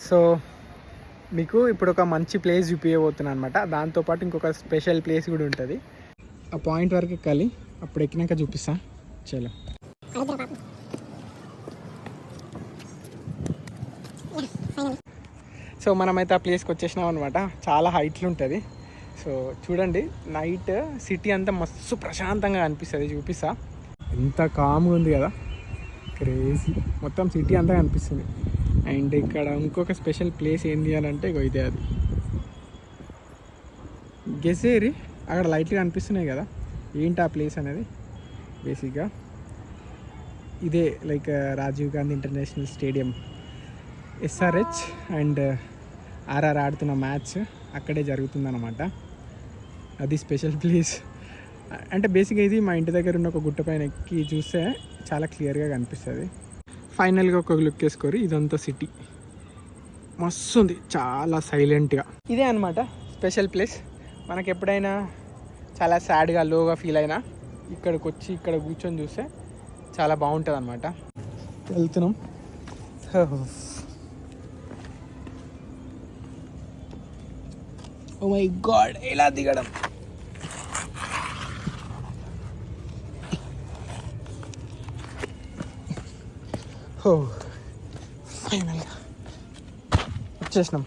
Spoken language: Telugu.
సో మీకు ఇప్పుడు ఒక మంచి ప్లేస్ చూపించబోతున్నాను అనమాట. దాంతోపాటు ఇంకొక స్పెషల్ ప్లేస్ కూడా ఉంటుంది. ఆ పాయింట్ వరకు ఎక్కాలి, అప్పుడు ఎక్కినాక చూపిస్తా. చలో. సో మనమైతే ఆ ప్లేస్కి వచ్చేసినాం అనమాట. చాలా హైట్లు ఉంటుంది. సో చూడండి, నైట్ సిటీ అంతా మస్తు ప్రశాంతంగా అనిపిస్తుంది. చూపిస్తా. ఎంత కామ్గా ఉంది కదా, క్రేజీ. మొత్తం సిటీ అంతా కనిపిస్తుంది. అండ్ ఇక్కడ ఇంకొక స్పెషల్ ప్లేస్ ఏంటి అని అంటే ఇదే, అది గెసేరి. అక్కడ లైట్లు కనిపిస్తున్నాయి కదా, ఏంటి ఆ ప్లేస్ అనేది. బేసిక్గా ఇదే like Rajiv Gandhi international stadium, SRH and RR ఆడుతున్న మ్యాచ్ అక్కడే జరుగుతుందన్నమాట. అది స్పెషల్ ప్లేస్. అంటే బేసిక్గా ఇది మా ఇంటి దగ్గర ఉన్న ఒక గుట్ట పైన ఎక్కి చూస్తే చాలా క్లియర్గా కనిపిస్తుంది. ఫైనల్గా ఒక లుక్ వేసుకోరి. ఇదంతా సిటీ మస్తు ఉంది, చాలా సైలెంట్గా. ఇదే అనమాట స్పెషల్ ప్లేస్. మనకి ఎప్పుడైనా చాలా సాడ్గా లోగా ఫీల్ అయినా ఇక్కడికి వచ్చి ఇక్కడ కూర్చొని చూస్తే చాలా బాగుంటుంది అనమాట. వెళ్తున్నాం. ఓ మై గాడ్, ఎలా దిగడం. ఫైనల్గా వచ్చేసినాం.